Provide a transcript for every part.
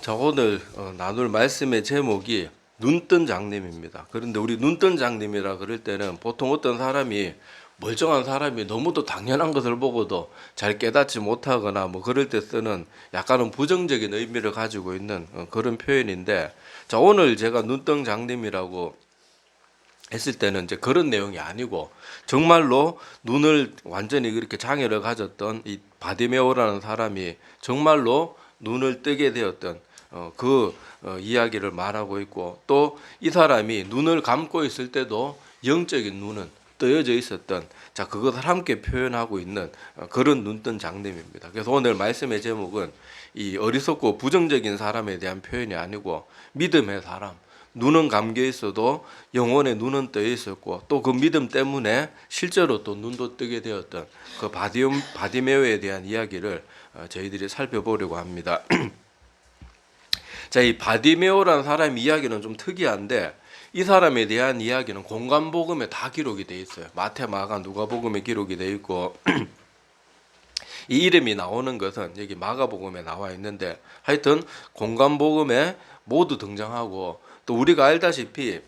자, 오늘 나눌 말씀의 제목이 눈뜬 장님입니다. 그런데 우리 눈뜬 장님이라 그럴 때는 보통 어떤 사람이 멀쩡한 사람이 너무도 당연한 것을 보고도 잘 깨닫지 못하거나 뭐 그럴 때 쓰는 약간은 부정적인 의미를 가지고 있는 그런 표현인데, 자, 오늘 제가 눈뜬 장님이라고 했을 때는 이제 그런 내용이 아니고 정말로 눈을 완전히 그렇게 장애를 가졌던 이 바디메오라는 사람이 정말로 눈을 뜨게 되었던 이야기를 말하고 있고, 또 이 사람이 눈을 감고 있을 때도 영적인 눈은 뜨여져 있었던, 자, 그것을 함께 표현하고 있는 그런 눈뜬 장님입니다. 그래서 오늘 말씀의 제목은 이 어리석고 부정적인 사람에 대한 표현이 아니고 믿음의 사람, 눈은 감겨 있어도 영혼의 눈은 떠 있었고 또 그 믿음 때문에 실제로 또 눈도 뜨게 되었던 그 바디메오에 대한 이야기를 저희들이 살펴보려고 합니다. 자, 이 바디메오라는 사람 이야기는 좀 특이한데, 이 사람에 대한 이야기는 공관복음에 다 기록이 돼 있어요. 마태, 마가, 누가복음에 기록이 돼 있고 이 이름이 나오는 것은 여기 마가복음에 나와 있는데, 하여튼 공관복음에 모두 등장하고, 또 우리가 알다시피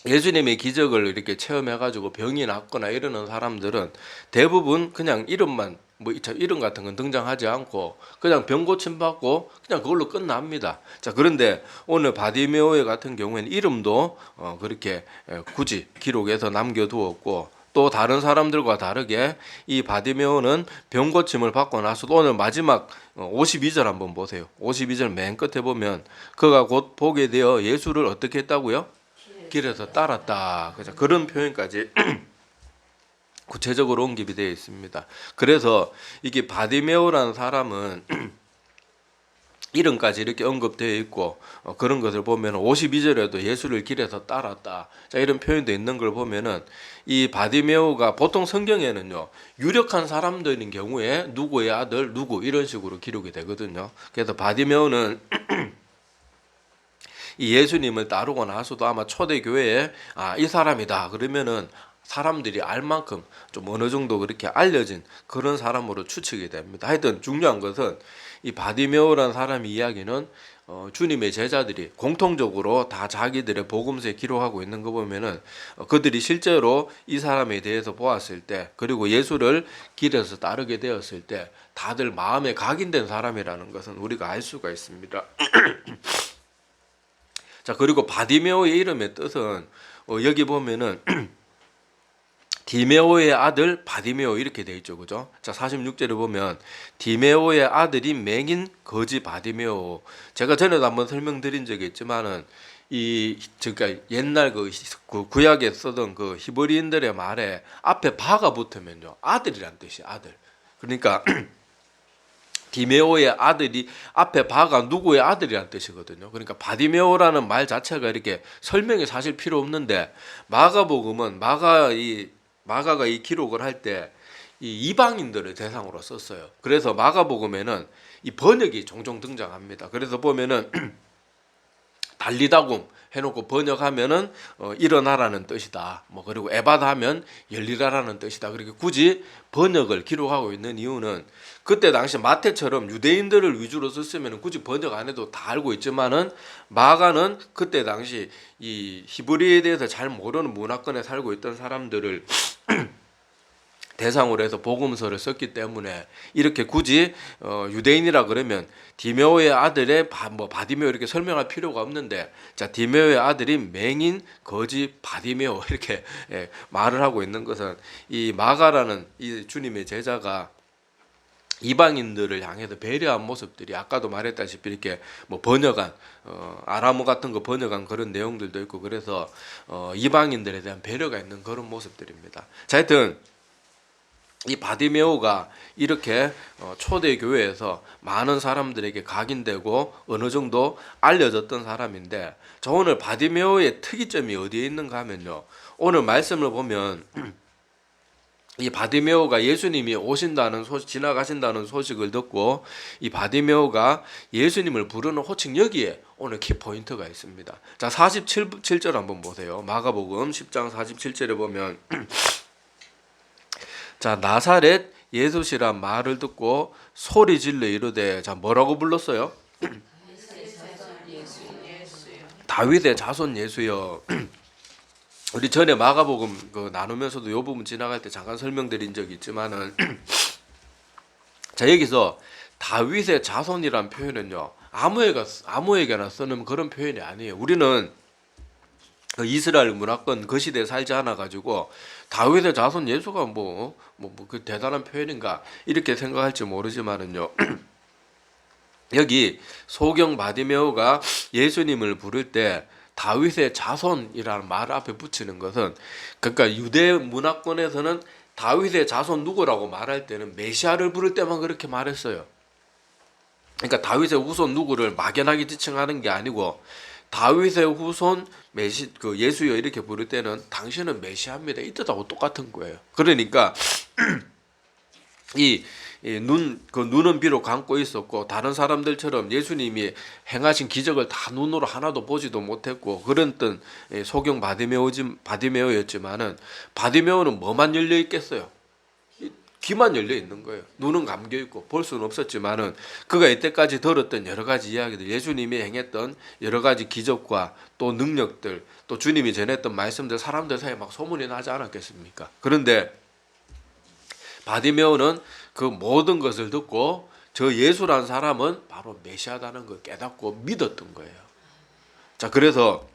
예수님의 기적을 이렇게 체험해가지고 병이 낫거나 이러는 사람들은 대부분 그냥 이름만 뭐 이름 같은 건 등장하지 않고 그냥 병 고침 받고 그냥 그걸로 끝납니다. 자, 그런데 오늘 바디메오 같은 경우에는 이름도 그렇게 굳이 기록해서 남겨두었고, 또 다른 사람들과 다르게 이 바디메오는 병 고침을 받고 나서도 오늘 마지막 52절 한번 보세요. 52절 맨 끝에 보면 그가 곧 보게 되어 예수를 어떻게 했다고요? 길에서 따랐다. 그런 표현까지 구체적으로 언급이 되어 있습니다. 그래서 이게 바디메오라는 사람은 이름까지 이렇게 언급되어 있고 그런 것을 보면 52절에도 예수를 길에서 따랐다. 자, 이런 표현도 있는 걸 보면은 이 바디메오가 보통 성경에는요, 유력한 사람들인 경우에 누구의 아들 누구 이런 식으로 기록이 되거든요. 그래서 바디메오는 이 예수님을 따르고 나서도 아마 초대교회에 이 사람이다 그러면은 사람들이 알 만큼 좀 어느 정도 그렇게 알려진 그런 사람으로 추측이 됩니다. 하여튼 중요한 것은 이 바디메오라는 사람의 이야기는 주님의 제자들이 공통적으로 다 자기들의 복음서에 기록하고 있는 거 보면은 그들이 실제로 이 사람에 대해서 보았을 때, 그리고 예수를 길에서 따르게 되었을 때 다들 마음에 각인된 사람이라는 것은 우리가 알 수가 있습니다. 자, 그리고 바디메오의 이름의 뜻은 여기 보면은 디메오의 아들 바디메오 이렇게 돼 있죠, 그죠? 자, 46절에 보면 디메오의 아들이 맹인 거지 바디메오. 제가 전에도 한번 설명드린 적이 있지만은 그러니까 옛날 그 구약에 쓰던 그 히브리인들의 말에 앞에 바가 붙으면요 아들이란 뜻이 아들. 그러니까 디메오의 아들이 앞에 바가 누구의 아들이란 뜻이거든요. 그러니까 바디메오라는 말 자체가 이렇게 설명이 사실 필요 없는데, 마가복음은 마가가 이 기록을 할 때 이 이방인들을 대상으로 썼어요. 그래서 마가복음에는 이 번역이 종종 등장합니다. 그래서 보면은 달리다굼 해놓고 번역하면은 일어나라는 뜻이다. 뭐 그리고 에바다 하면 열리라라는 뜻이다. 그렇게 굳이 번역을 기록하고 있는 이유는 그때 당시 마태처럼 유대인들을 위주로 썼으면 굳이 번역 안 해도 다 알고 있지만은 마가는 그때 당시 이 히브리에 대해서 잘 모르는 문화권에 살고 있던 사람들을 대상으로 해서 복음서를 썼기 때문에 이렇게 굳이 유대인이라 그러면 디메오의 아들의 바디메오 이렇게 설명할 필요가 없는데, 자, 디메오의 아들이 맹인 거지 바디메오 이렇게 말을 하고 있는 것은 이 마가라는 이 주님의 제자가 이방인들을 향해서 배려한 모습들이 아까도 말했다시피 이렇게 뭐 번역한 아람어 같은 거 번역한 그런 내용들도 있고, 그래서 이방인들에 대한 배려가 있는 그런 모습들입니다. 자, 하여튼 이 바디메오가 이렇게 초대교회에서 많은 사람들에게 각인되고 어느 정도 알려졌던 사람인데, 저 오늘 바디메오의 특이점이 어디에 있는가 하면요, 오늘 말씀을 보면 이 바디메오가 예수님이 지나가신다는 소식을 듣고 이 바디메오가 예수님을 부르는 호칭, 여기에 오늘 키포인트가 있습니다. 자, 47절 한번 보세요. 마가복음 10장 47절에 보면 자, 나사렛 예수시란 말을 듣고 소리 질러 이르되, 자, 뭐라고 불렀어요? 다윗의 자손 예수여. 우리 전에 마가복음 나누면서도 이 부분 지나갈 때 잠깐 설명드린 적이 있지만은 자, 여기서 다윗의 자손이란 표현은요, 아무에게나 쓰는 그런 표현이 아니에요. 우리는 그 이스라엘 문화권 그 시대에 살지 않아 가지고 다윗의 자손 예수가 그 대단한 표현인가 이렇게 생각할지 모르지만은요. 여기 소경 바디메오가 예수님을 부를 때 다윗의 자손이라는 말 앞에 붙이는 것은, 그러니까 유대 문화권에서는 다윗의 자손 누구라고 말할 때는 메시아를 부를 때만 그렇게 말했어요. 그러니까 다윗의 후손 누구를 막연하게 지칭하는 게 아니고 다윗의 후손 예수여 이렇게 부를 때는 당신은 메시아입니다 이 뜻하고 똑같은 거예요. 그러니까 눈은 비록 감고 있었고 다른 사람들처럼 예수님이 행하신 기적을 다 눈으로 하나도 보지도 못했고 그런 소경 바디메오였지만은 바디메오는 뭐만 열려 있겠어요? 귀만 열려 있는 거예요. 눈은 감겨 있고 볼 수는 없었지만은 그가 이때까지 들었던 여러 가지 이야기들, 예수님이 행했던 여러 가지 기적과 또 능력들, 또 주님이 전했던 말씀들 사람들 사이에 막 소문이 나지 않았겠습니까? 그런데 바디메오는 그 모든 것을 듣고 저 예수란 사람은 바로 메시아다는 걸 깨닫고 믿었던 거예요. 자, 그래서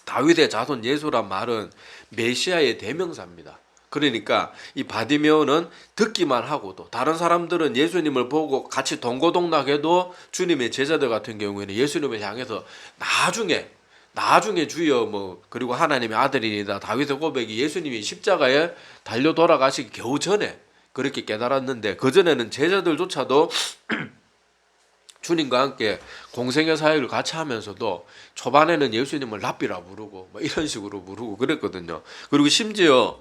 다윗의 자손 예수란 말은 메시아의 대명사입니다. 그러니까 이 바디메오는 듣기만 하고도, 다른 사람들은 예수님을 보고 같이 동고동락해도 주님의 제자들 같은 경우에는 예수님을 향해서 나중에 주여 그리고 하나님의 아들이니다 다윗의 고백이 예수님이 십자가에 달려 돌아가시기 겨우 전에 그렇게 깨달았는데, 그전에는 제자들조차도 주님과 함께 공생의 사역을 같이 하면서도 초반에는 예수님을 랍비라 부르고 이런 식으로 부르고 그랬거든요. 그리고 심지어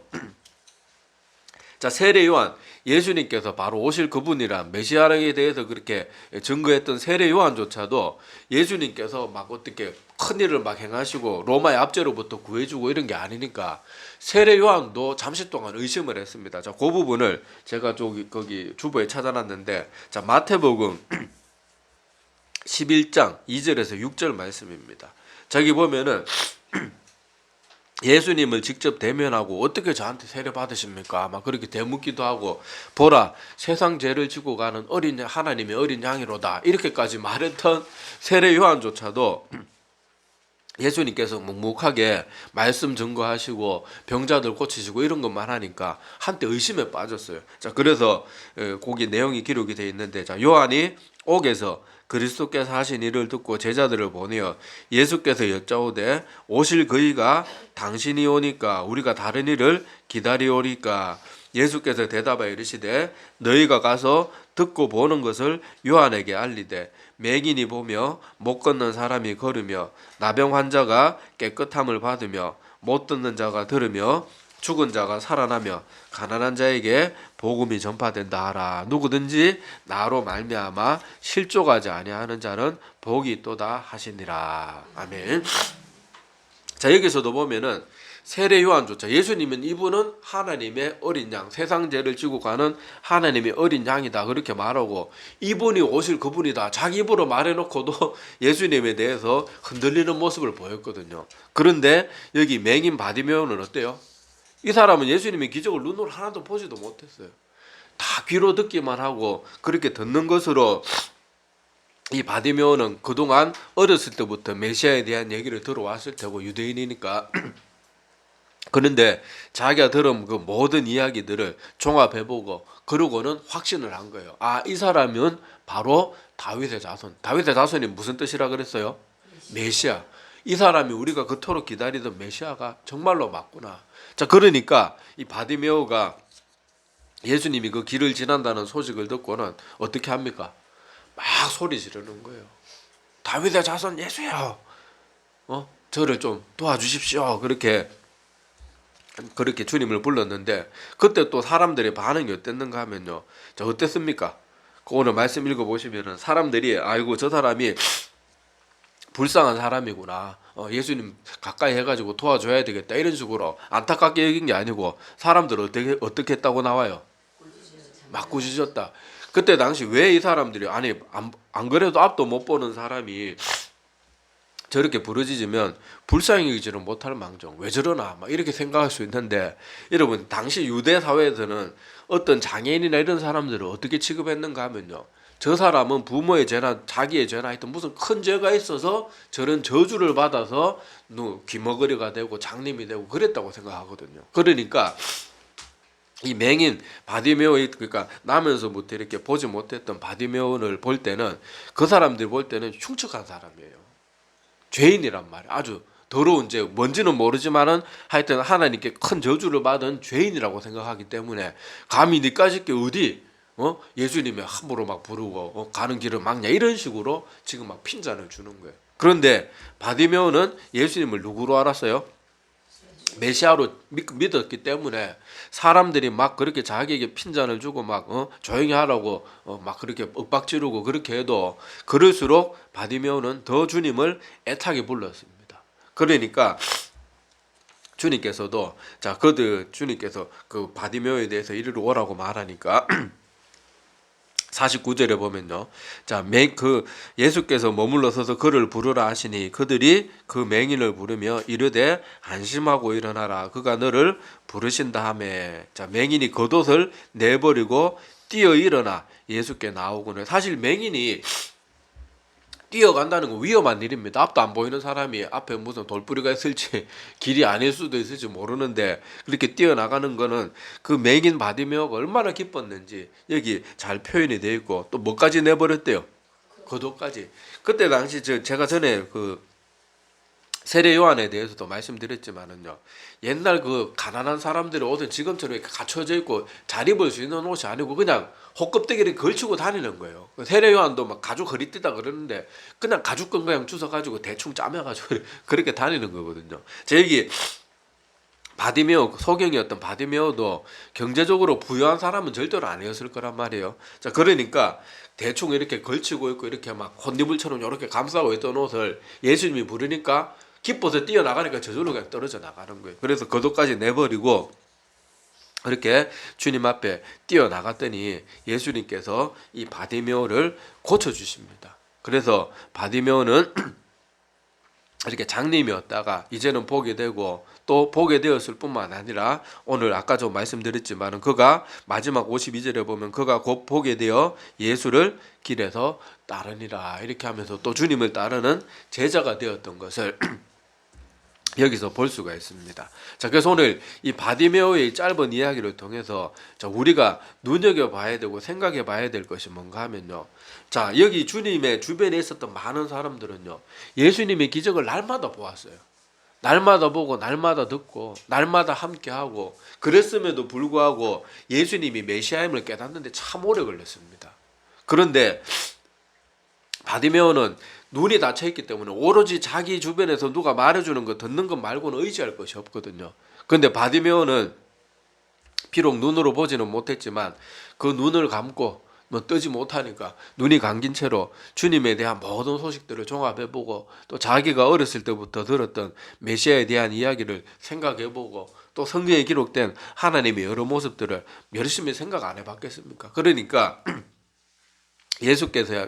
자, 세례 요한, 예수님께서 바로 오실 그분이란 메시아에 대해서 그렇게 증거했던 세례 요한조차도 예수님께서 막 어떻게 큰 일을 막 행하시고 로마의 압제로부터 구해주고 이런 게 아니니까 세례 요한도 잠시 동안 의심을 했습니다. 자, 그 부분을 제가 거기 주보에 찾아놨는데, 자, 마태복음 11장 2절에서 6절 말씀입니다. 저기 보면은 예수님을 직접 대면하고 어떻게 저한테 세례 받으십니까? 막 그렇게 대묻기도 하고, 보라 세상 죄를 지고 가는 하나님의 어린 양이로다 이렇게까지 말했던 세례 요한조차도 예수님께서 묵묵하게 말씀 증거하시고 병자들 고치시고 이런 것만 하니까 한때 의심에 빠졌어요. 자, 그래서 거기 내용이 기록이 되어 있는데, 자, 요한이 옥에서 그리스도께서 하신 일을 듣고 제자들을 보내어 예수께서 여짜오되 오실 그이가 당신이 오니까 우리가 다른 일을 기다리오리까? 예수께서 대답하여 이르시되 너희가 가서 듣고 보는 것을 요한에게 알리되 맹인이 보며 못 걷는 사람이 걸으며 나병 환자가 깨끗함을 받으며 못 듣는 자가 들으며 죽은 자가 살아나며 가난한 자에게 복음이 전파된다 하라. 누구든지 나로 말미암아 실족하지 아니하는 자는 복이 있도다 하시니라. 아멘. 자, 여기서도 보면은 세례 요한조차 예수님은 이분은 하나님의 어린 양, 세상 죄를 지고 가는 하나님의 어린 양이다 그렇게 말하고, 이분이 오실 그분이다 자기 입으로 말해놓고도 예수님에 대해서 흔들리는 모습을 보였거든요. 그런데 여기 맹인 바디메오는 어때요? 이 사람은 예수님의 기적을 눈으로 하나도 보지도 못했어요. 다 귀로 듣기만 하고 그렇게 듣는 것으로 이 바디메오는 그동안 어렸을 때부터 메시아에 대한 얘기를 들어왔을 테고 유대인이니까 그런데 자기가 들은 그 모든 이야기들을 종합해보고 그러고는 확신을 한 거예요. 아, 이 사람은 바로 다윗의 자손. 다윗의 자손이 무슨 뜻이라 그랬어요? 메시아. 이 사람이 우리가 그토록 기다리던 메시아가 정말로 맞구나. 자, 그러니까 이 바디메오가 예수님이 그 길을 지난다는 소식을 듣고는 어떻게 합니까? 막 소리 지르는 거예요. 다윗의 자손 예수요. 저를 좀 도와주십시오. 그렇게 주님을 불렀는데, 그때 또 사람들의 반응이 어땠는가 하면요. 자, 어땠습니까? 오늘 말씀 읽어보시면은 사람들이 아이고 저 사람이 불쌍한 사람이구나. 예수님 가까이 해가지고 도와줘야 되겠다. 이런 식으로 안타깝게 여긴 게 아니고 사람들 어떻게 했다고 나와요? 막 꾸짖었다. 그때 당시 왜 이 사람들이 아니 안 그래도 앞도 못 보는 사람이 저렇게 부르짖으면 불쌍히 여기지는 못할 망정 왜 저러나 막 이렇게 생각할 수 있는데 여러분 당시 유대 사회에서는 어떤 장애인이나 이런 사람들을 어떻게 취급했는가 하면요. 저 사람은 부모의 죄나 자기의 죄나 하여튼 무슨 큰 죄가 있어서 저런 저주를 받아서 귀머거리가 되고 장님이 되고 그랬다고 생각하거든요. 그러니까 이 맹인 바디메오 그러니까 나면서부터 이렇게 보지 못했던 바디메오를 볼 때는 그 사람들이 볼 때는 흉측한 사람이에요. 죄인이란 말이에요. 아주 더러운 죄 뭔지는 모르지만은 하여튼 하나님께 큰 저주를 받은 죄인이라고 생각하기 때문에 감히 니까짓 게 어디 예수님이 함부로 막 부르고 가는 길을 막냐 이런 식으로 지금 막 핀잔을 주는 거예요. 그런데 바디메오는 예수님을 누구로 알았어요? 메시아로 믿었기 때문에 사람들이 막 그렇게 자기에게 핀잔을 주고 막 조용히 하라고 막 그렇게 윽박지르고 그렇게 해도 그럴수록 바디메오는 더 주님을 애타게 불렀습니다. 그러니까 주님께서도 자 주님께서 그 바디메오에 대해서 이리로 오라고 말하니까 49절에 보면요. 자, 그 예수께서 머물러 서서 그를 부르라 하시니 그들이 그 맹인을 부르며 이르되 안심하고 일어나라. 그가 너를 부르신다 하매. 자, 맹인이 겉옷을 내버리고 뛰어 일어나 예수께 나오고는 사실 맹인이 뛰어간다는 건 위험한 일입니다. 앞도 안 보이는 사람이 앞에 무슨 돌뿌리가 있을지 길이 아닐 수도 있을지 모르는데 그렇게 뛰어나가는 거는 그 맹인 바디메오가 얼마나 기뻤는지 여기 잘 표현이 되어 있고 또 뭐까지 내버렸대요? 겉옷까지. 그때 당시 제가 전에 그 세례 요한에 대해서도 말씀드렸지만은요. 옛날 그 가난한 사람들의 옷은 지금처럼 이렇게 갖춰져 있고 잘 입을 수 있는 옷이 아니고 그냥 hộ껍데기를 걸치고 다니는 거예요. 세례 요한도 막 가죽 허리띠다 그러는데 그냥 가죽끈 그냥 주워가지고 대충 짜매가지고 그렇게 다니는 거거든요. 제 얘기 바디메오 소경이었던 바디메오도 경제적으로 부유한 사람은 절대로 아니었을 거란 말이에요. 자 그러니까 대충 이렇게 걸치고 있고 이렇게 막 혼니불처럼 이렇게 감싸고 있던 옷을 예수님이 부르니까 기뻐서 뛰어나가니까 저절로 그냥 떨어져 나가는 거예요. 그래서 겉옷까지 내버리고 그렇게 주님 앞에 뛰어나갔더니 예수님께서 이 바디메오를 고쳐주십니다. 그래서 바디메오는 이렇게 장님이었다가 이제는 보게 되고 또 보게 되었을 뿐만 아니라 오늘 아까 좀 말씀드렸지만 그가 마지막 52절에 보면 그가 곧 보게 되어 예수를 길에서 따르니라 이렇게 하면서 또 주님을 따르는 제자가 되었던 것을 여기서 볼 수가 있습니다. 자, 그래서 오늘 이 바디메오의 짧은 이야기를 통해서 자, 우리가 눈여겨봐야 되고 생각해봐야 될 것이 뭔가 하면요. 자, 여기 주님의 주변에 있었던 많은 사람들은요. 예수님의 기적을 날마다 보았어요. 날마다 보고 날마다 듣고 날마다 함께하고 그랬음에도 불구하고 예수님이 메시아임을 깨닫는데 참 오래 걸렸습니다. 그런데 바디메오는 눈이 닫혀있기 때문에 오로지 자기 주변에서 누가 말해주는 거 듣는 것 말고는 의지할 것이 없거든요. 그런데 바디메오는 비록 눈으로 보지는 못했지만 그 눈을 감고 뜨지 못하니까 눈이 감긴 채로 주님에 대한 모든 소식들을 종합해보고 또 자기가 어렸을 때부터 들었던 메시아에 대한 이야기를 생각해보고 또 성경에 기록된 하나님의 여러 모습들을 열심히 생각 안 해봤겠습니까? 그러니까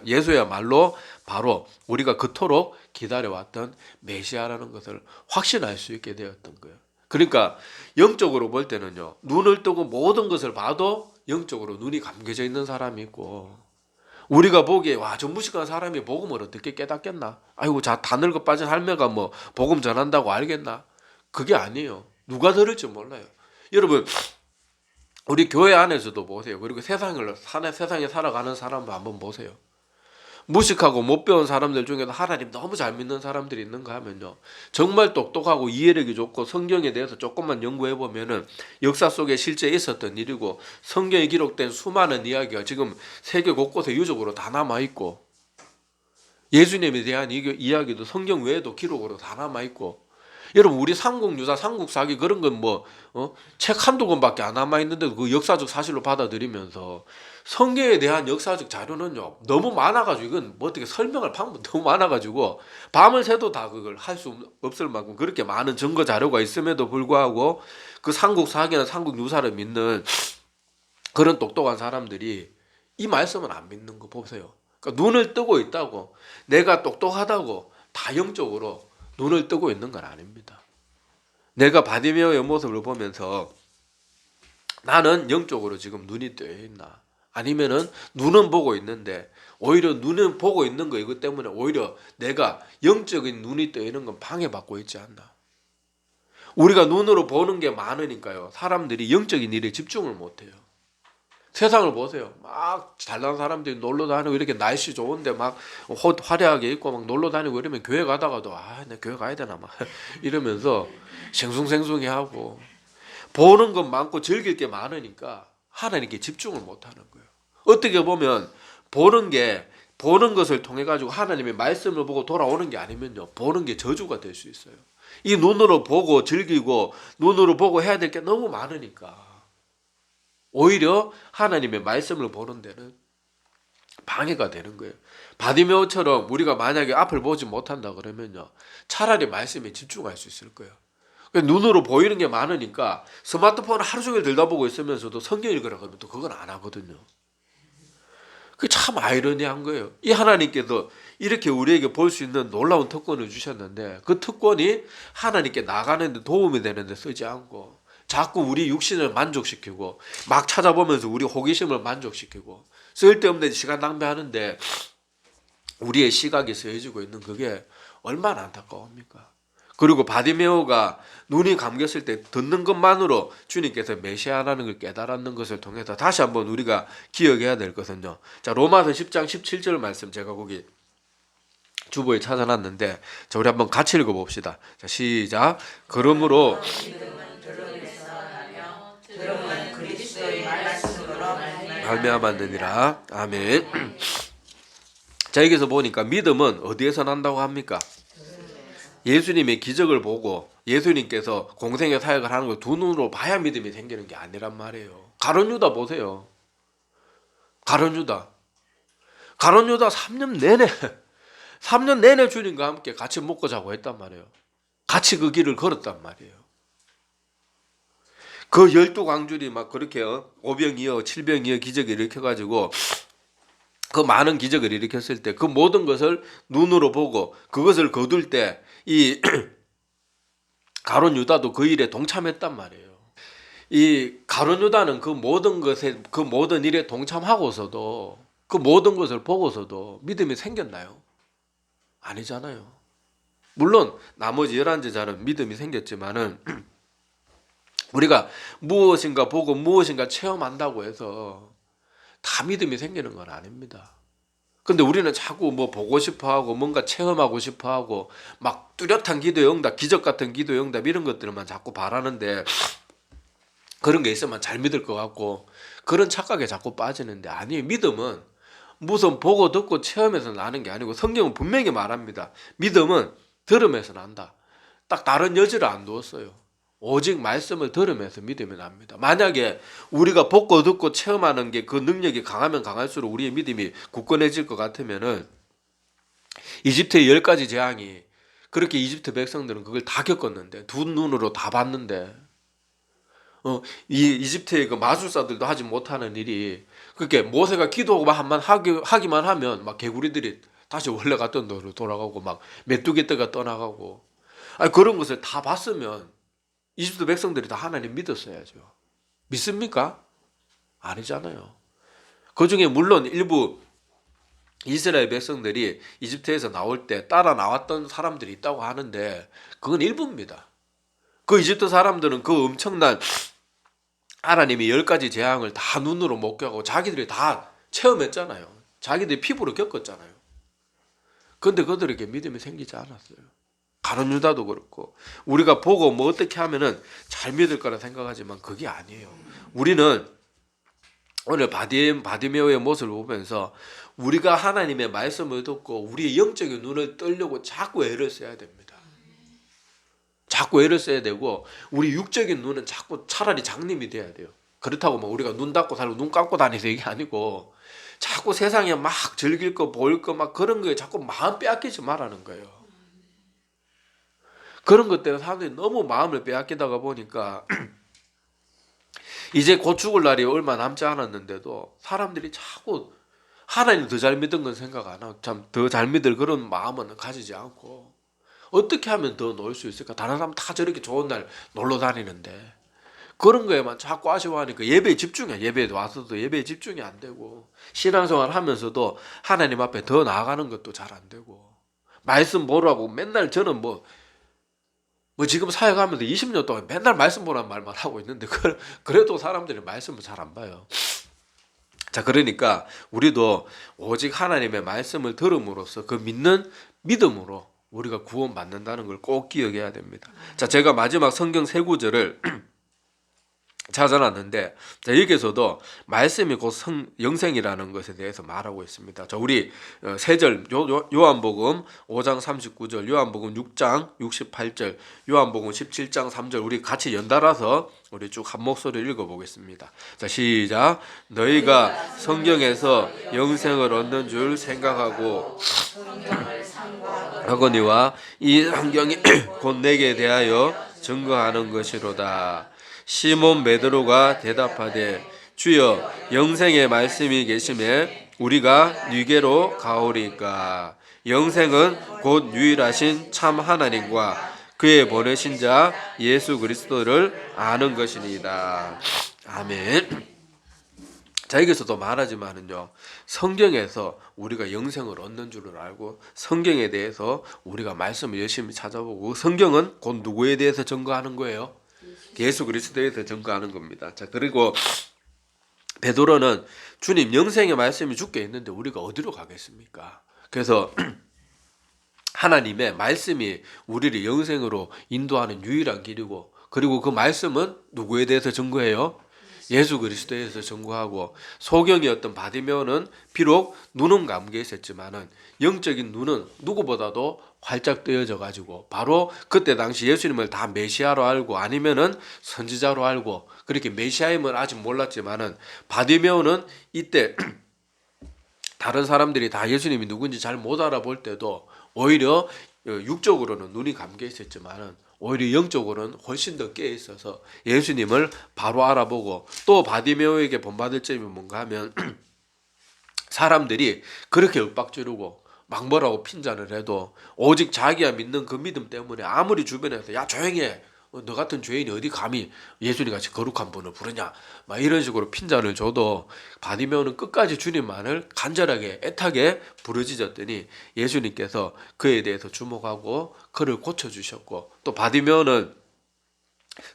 예수야말로 바로 우리가 그토록 기다려왔던 메시아라는 것을 확신할 수 있게 되었던 거예요. 그러니까 영적으로 볼 때는요. 눈을 뜨고 모든 것을 봐도 영적으로 눈이 감겨져 있는 사람이 있고 우리가 보기에 와 저 무식한 사람이 복음을 어떻게 깨닫겠나? 아이고 다 늙어 빠진 할매가 뭐 복음 전한다고 알겠나? 그게 아니에요. 누가 들을지 몰라요. 여러분 우리 교회 안에서도 보세요. 그리고 세상에 살아가는 사람도 한번 보세요. 무식하고 못 배운 사람들 중에도 하나님 너무 잘 믿는 사람들이 있는가 하면요. 정말 똑똑하고 이해력이 좋고 성경에 대해서 조금만 연구해보면은 역사 속에 실제 있었던 일이고 성경에 기록된 수많은 이야기가 지금 세계 곳곳에 유적으로 다 남아있고 예수님에 대한 이야기도 성경 외에도 기록으로 다 남아있고 여러분 우리 삼국유사 삼국사기 그런 건 책 한두 권밖에 안 남아있는데도 그 역사적 사실로 받아들이면서 성경에 대한 역사적 자료는요 너무 많아가지고 이건 뭐 어떻게 설명할 방법 너무 많아가지고 밤을 새도 다 그걸 할 수 없을 만큼 그렇게 많은 증거 자료가 있음에도 불구하고 그 삼국사기나 삼국유사를 믿는 그런 똑똑한 사람들이 이 말씀은 안 믿는 거 보세요. 그러니까 눈을 뜨고 있다고, 내가 똑똑하다고 다 영적으로 눈을 뜨고 있는 건 아닙니다. 내가 바디메오의 모습을 보면서 나는 영적으로 지금 눈이 뜨여 있나? 아니면은 눈은 보고 있는데 오히려 눈은 보고 있는 거 이것 때문에 오히려 내가 영적인 눈이 떠 있는 건 방해받고 있지 않나? 우리가 눈으로 보는 게 많으니까요. 사람들이 영적인 일에 집중을 못해요. 세상을 보세요. 막 잘난 사람들이 놀러 다니고 이렇게 날씨 좋은데 막 화려하게 입고 막 놀러 다니고 이러면 교회 가다가도 내 교회 가야 되나 막 이러면서 생숭생숭해 하고 보는 것 많고 즐길 게 많으니까 하나님께 집중을 못 하는 거예요. 어떻게 보면 보는 것을 통해 가지고 하나님의 말씀을 보고 돌아오는 게 아니면요. 보는 게 저주가 될 수 있어요. 이 눈으로 보고 즐기고 눈으로 보고 해야 될 게 너무 많으니까 오히려 하나님의 말씀을 보는 데는 방해가 되는 거예요. 바디메오처럼 우리가 만약에 앞을 보지 못한다 그러면요. 차라리 말씀에 집중할 수 있을 거예요. 눈으로 보이는 게 많으니까 스마트폰을 하루 종일 들다보고 있으면서도 성경 읽으라 그러면 또 그건 안 하거든요. 그게 참 아이러니한 거예요. 이 하나님께서 이렇게 우리에게 볼 수 있는 놀라운 특권을 주셨는데 그 특권이 하나님께 나가는 데 도움이 되는데 쓰지 않고 자꾸 우리 육신을 만족시키고 막 찾아보면서 우리 호기심을 만족시키고 쓸데없는 시간 낭비하는데 우리의 시각이 쓰여지고 있는 그게 얼마나 안타까웁니까? 그리고 바디메오가 눈이 감겼을 때 듣는 것만으로 주님께서 메시아라는 걸 깨달았는 것을 통해서 다시 한번 우리가 기억해야 될 것은요. 자, 로마서 10장 17절 말씀 제가 거기 주보에 찾아놨는데 자, 우리 한번 같이 읽어봅시다. 자, 시작. 그러므로 말미암았느니라. 아멘. 자, 여기서 보니까 믿음은 어디에서 난다고 합니까? 예수님의 기적을 보고 예수님께서 공생의 사역을 하는 걸 두 눈으로 봐야 믿음이 생기는 게 아니란 말이에요. 가룟 유다 보세요. 가룟 유다 3년 내내 주님과 함께 같이 먹고 자고 했단 말이에요. 같이 그 길을 걸었단 말이에요. 그 12광줄이 막 그렇게 오병이어 7병이어 기적을 일으켜가지고 그 많은 기적을 일으켰을 때 그 모든 것을 눈으로 보고 그것을 거둘 때 이 가룟 유다도 그 일에 동참했단 말이에요. 이 가룟 유다는 그 모든 것에 그 모든 일에 동참하고서도 그 모든 것을 보고서도 믿음이 생겼나요? 아니잖아요. 물론 나머지 11제자는 믿음이 생겼지만은 우리가 무엇인가 보고 무엇인가 체험한다고 해서 다 믿음이 생기는 건 아닙니다. 근데 우리는 자꾸 뭐 보고 싶어 하고 뭔가 체험하고 싶어 하고 막 뚜렷한 기도의 응답, 기적 같은 기도의 응답 이런 것들만 자꾸 바라는데 그런 게 있으면 잘 믿을 것 같고 그런 착각에 자꾸 빠지는데 아니에요. 믿음은 무슨 보고 듣고 체험해서 나는 게 아니고 성경은 분명히 말합니다. 믿음은 들음에서 난다. 딱 다른 여지를 안 두었어요. 오직 말씀을 들으면서 믿음이 납니다. 만약에 우리가 보고 듣고 체험하는 게 그 능력이 강하면 강할수록 우리의 믿음이 굳건해질 것 같으면은 이집트의 10가지 재앙이 그렇게 이집트 백성들은 그걸 다 겪었는데 두 눈으로 다 봤는데 이 이집트의 그 마술사들도 하지 못하는 일이 그렇게 모세가 기도만 하기만 하면 막 개구리들이 다시 원래 갔던 데로 돌아가고 막 메뚜기 떼가 떠나가고 그런 것을 다 봤으면 이집트 백성들이 다 하나님 믿었어야죠. 믿습니까? 아니잖아요. 그 중에 물론 일부 이스라엘 백성들이 이집트에서 나올 때 따라 나왔던 사람들이 있다고 하는데 그건 일부입니다. 그 이집트 사람들은 그 엄청난 하나님이 10가지 재앙을 다 눈으로 목격하고 자기들이 다 체험했잖아요. 자기들이 피부로 겪었잖아요. 그런데 그들에게 믿음이 생기지 않았어요. 가룟 유다도 그렇고 우리가 보고 뭐 어떻게 하면은 잘 믿을 거라 생각하지만 그게 아니에요. 우리는 오늘 바디메오의 모습을 보면서 우리가 하나님의 말씀을 듣고 우리의 영적인 눈을 뜨려고 자꾸 애를 써야 됩니다. 자꾸 애를 써야 되고 우리 육적인 눈은 자꾸 차라리 장님이 돼야 돼요. 그렇다고 뭐 우리가 눈 닫고 살고 눈 감고 다니서 이게 아니고 자꾸 세상에 막 즐길 거 보일 거 막 그런 거에 자꾸 마음 빼앗기지 말라는 거예요. 그런 것 때문에 사람들이 너무 마음을 빼앗기다가 보니까 이제 곧 죽을 날이 얼마 남지 않았는데도 사람들이 자꾸 하나님 더 잘 믿은 건 생각 안 하고 참 더 잘 믿을 그런 마음은 가지지 않고 어떻게 하면 더 놀 수 있을까? 다른 사람 다 저렇게 좋은 날 놀러 다니는데 그런 거에만 자꾸 아쉬워하니까 예배에 집중해. 예배에 와서도 예배에 집중이 안 되고 신앙생활 하면서도 하나님 앞에 더 나아가는 것도 잘 안 되고 말씀 보라고 맨날 저는 뭐 지금 사역하면서 20년 동안 맨날 말씀 보라는 말만 하고 있는데 그래도 사람들이 말씀을 잘 안 봐요. 자, 그러니까 우리도 오직 하나님의 말씀을 들음으로써 그 믿는 믿음으로 우리가 구원받는다는 걸 꼭 기억해야 됩니다. 자, 제가 마지막 성경 세 구절을 찾아놨는데, 자, 여기서도 말씀이 곧 영생이라는 것에 대해서 말하고 있습니다. 자, 우리 세 절 요한복음 5장 39절, 요한복음 6장 68절, 요한복음 17장 3절 우리 같이 연달아서 우리 쭉 한 목소리로 읽어보겠습니다. 자, 시작. 너희가 성경에서 영생을 얻는 줄 생각하고 하거니와 이 성경이 곧 내게 대하여 증거하는 것이로다. 시몬 베드로가 대답하되 주여 영생의 말씀이 계심에 우리가 네게로 가오리까. 영생은 곧 유일하신 참 하나님과 그의 보내신 자 예수 그리스도를 아는 것이니이다. 아멘. 자, 여기서도 말하지만은요, 성경에서 우리가 영생을 얻는 줄을 알고 성경에 대해서 우리가 말씀을 열심히 찾아보고 성경은 곧 누구에 대해서 증거하는 거예요? 예수 그리스도에 대해서 증거하는 겁니다. 자, 그리고 베드로는 주님 영생의 말씀이 주께 있는데 우리가 어디로 가겠습니까? 그래서 하나님의 말씀이 우리를 영생으로 인도하는 유일한 길이고, 그리고 그 말씀은 누구에 대해서 증거해요? 예수 그리스도에 대해서 증거하고, 소경이었던 바디메오는 비록 눈은 감겨 있었지만은 영적인 눈은 누구보다도 활짝 뜨여져 가지고 바로 그때 당시 예수님을 다 메시아로 알고 아니면은 선지자로 알고, 그렇게 메시아임을 아직 몰랐지만은 바디메오는 이때 다른 사람들이 다 예수님이 누군지 잘 못 알아볼 때도 오히려 육적으로는 눈이 감겨 있었지만은 오히려 영적으로는 훨씬 더 깨어 있어서 예수님을 바로 알아보고, 또 바디메오에게 본받을 점이 뭔가 하면 사람들이 그렇게 윽박지르고 막 뭐라고 핀잔을 해도 오직 자기가 믿는 그 믿음 때문에 아무리 주변에서 야 조용히 해, 너 같은 죄인이 어디 감히 예수님 같이 거룩한 분을 부르냐, 막 이런 식으로 핀잔을 줘도 바디메오는 끝까지 주님만을 간절하게 애타게 부르짖었더니 예수님께서 그에 대해서 주목하고 그를 고쳐주셨고, 또 바디메오는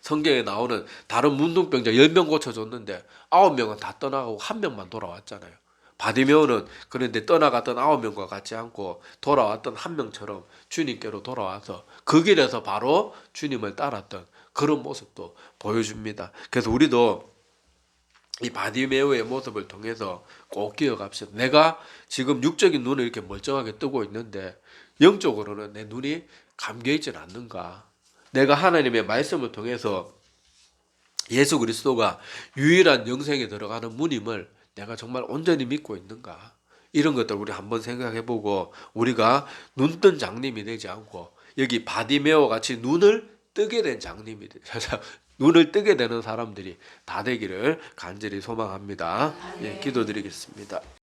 성경에 나오는 다른 문둥병자 10명 고쳐줬는데 9명은 다 떠나가고 1명만 돌아왔잖아요. 바디메오는 그런데 떠나갔던 9명과 같지 않고 돌아왔던 1명처럼 주님께로 돌아와서 그 길에서 바로 주님을 따랐던 그런 모습도 보여줍니다. 그래서 우리도 이 바디메오의 모습을 통해서 꼭 기억합시다. 내가 지금 육적인 눈을 이렇게 멀쩡하게 뜨고 있는데 영적으로는 내 눈이 감겨있질 않는가? 내가 하나님의 말씀을 통해서 예수 그리스도가 유일한 영생에 들어가는 문임을 내가 정말 온전히 믿고 있는가? 이런 것들 우리 한번 생각해보고 우리가 눈뜬 장님이 되지 않고 여기 바디메오 같이 눈을 뜨게 된 장님이 눈을 뜨게 되는 사람들이 다 되기를 간절히 소망합니다. 예, 기도드리겠습니다.